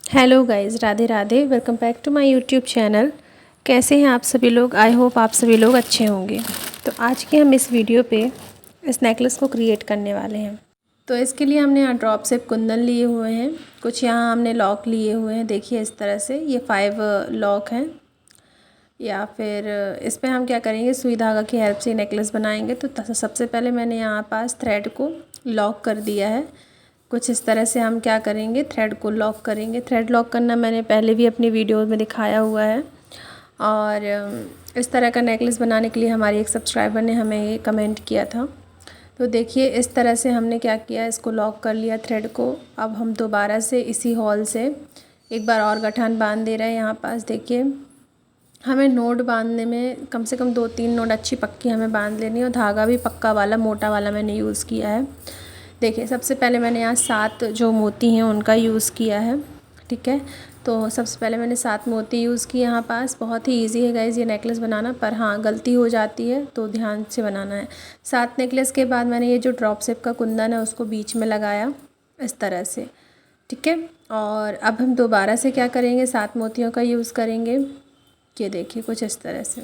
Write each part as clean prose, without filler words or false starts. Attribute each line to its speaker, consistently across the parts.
Speaker 1: Hello guys, Radhe Radhe. Welcome back to my YouTube channel. कैसे हैं आप सभी लोग? आई होप आप सभी लोग अच्छे होंगे। तो आज के हम इस वीडियो पे इस नेकलेस को क्रिएट करने वाले हैं। तो इसके लिए हमने यहाँ ड्रॉप से कुंदन लिए हुए हैं, कुछ यहाँ हमने लॉक लिए हुए हैं। देखिए इस तरह से ये 5 लॉक हैं। या फिर इस पर हम क्या करेंगे, सुई धागा की हेल्प से नेकलेस बनाएंगे। तो सबसे पहले मैंने यहाँ पास थ्रेड को लॉक कर दिया है। कुछ इस तरह से हम क्या करेंगे, थ्रेड को लॉक करेंगे। थ्रेड लॉक करना मैंने पहले भी अपनी वीडियो में दिखाया हुआ है। और इस तरह का नेकलेस बनाने के लिए हमारी एक सब्सक्राइबर ने हमें ये कमेंट किया था। तो देखिए इस तरह से हमने क्या किया, इसको लॉक कर लिया थ्रेड को। अब हम दोबारा से इसी हॉल से एक बार और गठान बांध दे रहे हैं। यहाँ पास देखिए हमें नोट बांधने में कम से कम 2-3 नोट अच्छी पक्की हमें बांध लेनी है। और धागा भी पक्का वाला, मोटा वाला मैंने यूज़ किया है। देखिए सबसे पहले मैंने यहाँ 7 जो मोती हैं उनका यूज़ किया है। ठीक है, तो सबसे पहले मैंने 7 मोती यूज़ किए यहाँ पास। बहुत ही इजी है गाइज़ ये नेकलेस बनाना, पर हाँ गलती हो जाती है तो ध्यान से बनाना है। 7 नेकलेस के बाद मैंने ये जो ड्रॉप शेप का कुंदन है उसको बीच में लगाया इस तरह से। ठीक है, और अब हम दोबारा से क्या करेंगे, 7 मोतियों का यूज़ करेंगे। ये देखिए कुछ इस तरह से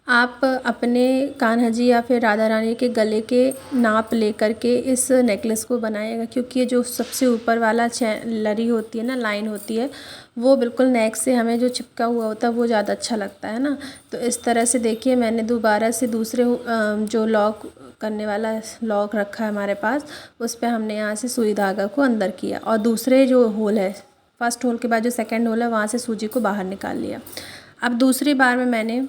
Speaker 1: आप अपने कान्हा जी या फिर राधा रानी के गले के नाप लेकर के इस नेकलेस को बनाइएगा, क्योंकि ये जो सबसे ऊपर वाला लरी होती है ना, लाइन होती है, वो बिल्कुल नेक से हमें जो चिपका हुआ होता है वो ज़्यादा अच्छा लगता है ना। तो इस तरह से देखिए मैंने दोबारा से दूसरे जो लॉक करने वाला लॉक रखा है हमारे पास, उस पर हमने यहाँ से सुई धागा को अंदर किया और दूसरे जो होल है, फर्स्ट होल के बाद जो सेकेंड होल है, वहाँ से सूजी को बाहर निकाल लिया। अब दूसरी बार में मैंने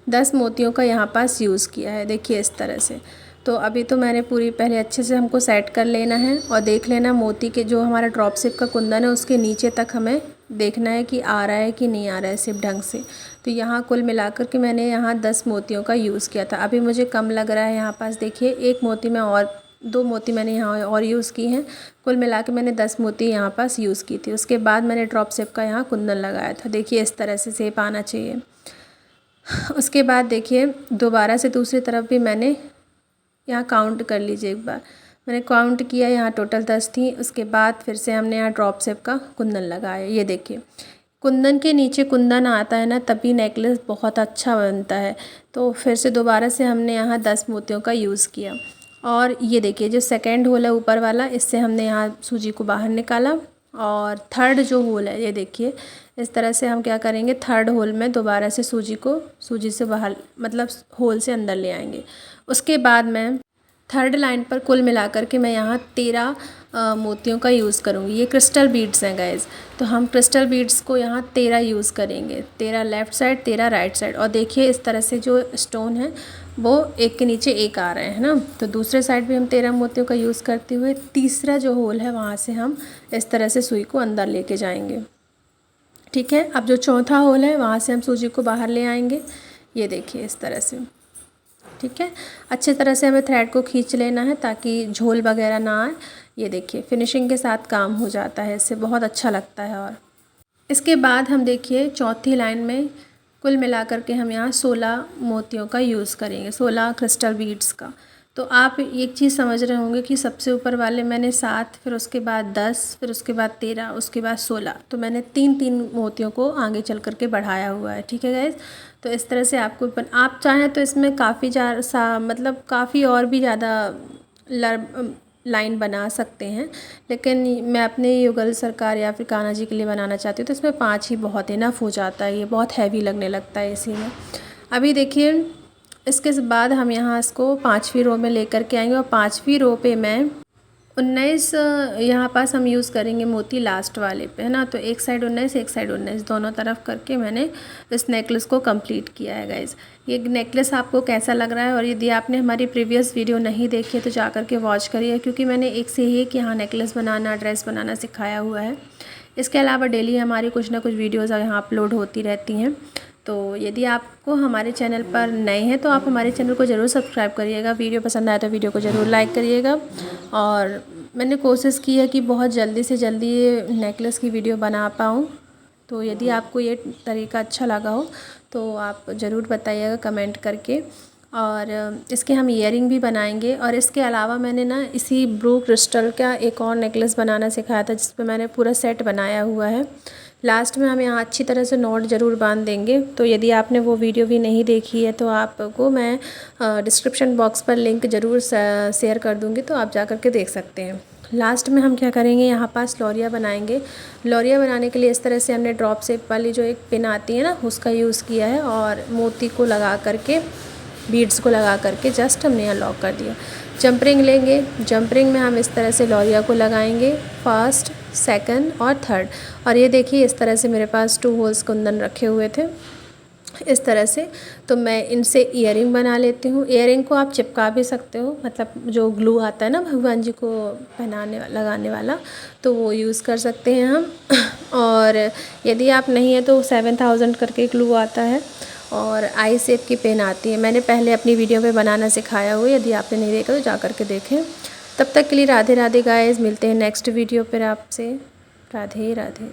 Speaker 1: 10 मोतियों का यहाँ पास यूज़ किया है। देखिए इस तरह से। तो अभी तो मैंने पूरी पहले अच्छे से हमको सेट कर लेना है और देख लेना मोती के जो हमारा ड्रॉप शेप का कुंदन है उसके नीचे तक हमें देखना है कि आ रहा है कि नहीं आ रहा है सिर्फ ढंग से। तो यहाँ कुल मिलाकर के मैंने यहाँ 10 मोतियों का यूज़ किया था। अभी मुझे कम लग रहा है यहाँ पास। देखिए एक मोती में और 2 मोती मैंने यहाँ और यूज़ की हैं। कुल मिला के मैंने 10 मोती यहाँ पास यूज़ की थी। उसके बाद मैंने ड्रॉप शेप का यहाँ कुंदन लगाया था। देखिए इस तरह से शेप आना चाहिए। उसके बाद देखिए दोबारा से दूसरी तरफ भी मैंने यहाँ काउंट कर लीजिए एक बार। मैंने काउंट किया, यहाँ टोटल 10 थी। उसके बाद फिर से हमने यहाँ ड्रॉप शेप का कुंदन लगाया। ये देखिए कुंदन के नीचे कुंदन आता है ना, तभी नेकलेस बहुत अच्छा बनता है। तो फिर से दोबारा से हमने यहाँ 10 मोतियों का यूज़ किया। और ये देखिए जो सेकेंड होल है ऊपर वाला, इससे हमने यहाँ सूजी को बाहर निकाला। और थर्ड जो होल है ये देखिए इस तरह से हम क्या करेंगे, थर्ड होल में दोबारा से सूजी से बाहर, मतलब होल से अंदर ले आएंगे। उसके बाद मैं थर्ड लाइन पर कुल मिलाकर के मैं यहाँ 13 मोतियों का यूज़ करूँगी। ये क्रिस्टल बीड्स हैं गाइज़। तो हम क्रिस्टल बीड्स को यहाँ 13 यूज़ करेंगे, 13 लेफ़्ट साइड 13 राइट साइड। और देखिए इस तरह से जो स्टोन है वो एक के नीचे एक आ रहे हैं ना। तो दूसरे साइड भी हम 13 मोतियों का यूज़ करते हुए तीसरा जो होल है वहाँ से हम इस तरह से सुई को अंदर लेके जाएंगे। ठीक है, अब जो चौथा होल है वहाँ से हम सूजी को बाहर ले आएंगे। ये देखिए इस तरह से। ठीक है, अच्छे तरह से हमें थ्रेड को खींच लेना है ताकि झोल वगैरह ना आए। ये देखिए फिनिशिंग के साथ काम हो जाता है, इससे बहुत अच्छा लगता है। और इसके बाद हम देखिए चौथी लाइन में कुल मिलाकर के हम यहाँ 16 मोतियों का यूज़ करेंगे, 16 क्रिस्टल बीड्स का। तो आप एक चीज़ समझ रहे होंगे कि सबसे ऊपर वाले मैंने 7, फिर उसके बाद 10, फिर उसके बाद 13, उसके बाद 16। तो मैंने 3-3 मोतियों को आगे चल कर के बढ़ाया हुआ है। ठीक है गाइज़, तो इस तरह से आपको आप चाहें तो इसमें काफ़ी मतलब काफ़ी और भी ज़्यादा लाइन बना सकते हैं, लेकिन मैं अपने युगल सरकार या फिर कान्हा जी के लिए बनाना चाहती हूँ तो इसमें 5 ही बहुत इनफ हो जाता है। ये बहुत हैवी लगने लगता है इसी में। अभी देखिए इसके बाद हम यहाँ इसको 5वीं रो में लेकर के आएंगे। और 5वीं रो पे मैं 19 यहाँ पास हम यूज़ करेंगे मोती लास्ट वाले पे, है ना। तो एक साइड 19 एक साइड 19 दोनों तरफ करके मैंने इस नेकलेस को कंप्लीट किया है गाइज़। ये नेकलेस आपको कैसा लग रहा है? और यदि आपने हमारी प्रीवियस वीडियो नहीं देखी है तो जा कर के वॉच करिए, क्योंकि मैंने एक से ही एक यहाँ नेकलेस बनाना, ड्रेस बनाना सिखाया हुआ है। इसके अलावा डेली हमारी कुछ ना कुछ वीडियोज़ यहाँ अपलोड होती रहती हैं। तो यदि आपको हमारे चैनल पर नए हैं तो आप हमारे चैनल को ज़रूर सब्सक्राइब करिएगा। वीडियो पसंद आए तो वीडियो को ज़रूर लाइक करिएगा। और मैंने कोशिश की है कि बहुत जल्दी से जल्दी ये नेकलेस की वीडियो बना पाऊँ। तो यदि आपको ये तरीका अच्छा लगा हो तो आप ज़रूर बताइएगा कमेंट करके। और इसके हम ईयरिंग भी बनाएंगे। और इसके अलावा मैंने ना इसी ब्रू क्रिस्टल का एक और नेकलेस बनाना सिखाया था, जिस पे मैंने पूरा सेट बनाया हुआ है। लास्ट में हम यहाँ अच्छी तरह से नॉट ज़रूर बांध देंगे। तो यदि आपने वो वीडियो भी नहीं देखी है तो आपको मैं डिस्क्रिप्शन बॉक्स पर लिंक ज़रूर शेयर कर दूँगी, तो आप जा कर के देख सकते हैं। लास्ट में हम क्या करेंगे, यहाँ पास लौरिया बनाएंगे। लौरिया बनाने के लिए इस तरह से हमने ड्रॉप शेप वाली जो एक पिन आती है ना, उसका यूज़ किया है और मोती को लगा करके, बीड्स को लगा करके जस्ट हमने यहाँ लॉक कर दिया। जंप रिंग लेंगे, जंप रिंग में हम इस तरह से लौरिया को लगाएंगे, फर्स्ट, सेकंड और थर्ड। और ये देखिए इस तरह से मेरे पास 2 होल्स कुंदन रखे हुए थे इस तरह से। तो मैं इनसे ईयरिंग बना लेती हूँ। ईयरिंग को आप चिपका भी सकते हो, मतलब जो ग्लू आता है ना भगवान जी को पहनाने लगाने वाला, तो वो यूज़ कर सकते हैं हम। और यदि आप नहीं है तो 7000 करके ग्लू आता है और आई शेप की पेन आती है। मैंने पहले अपनी वीडियो में बनाना सिखाया हुआ है, यदि आपने नहीं देखा तो जा कर के देखें। तब तक के लिए राधे राधे गाइस, मिलते हैं नेक्स्ट वीडियो पर आपसे। राधे राधे।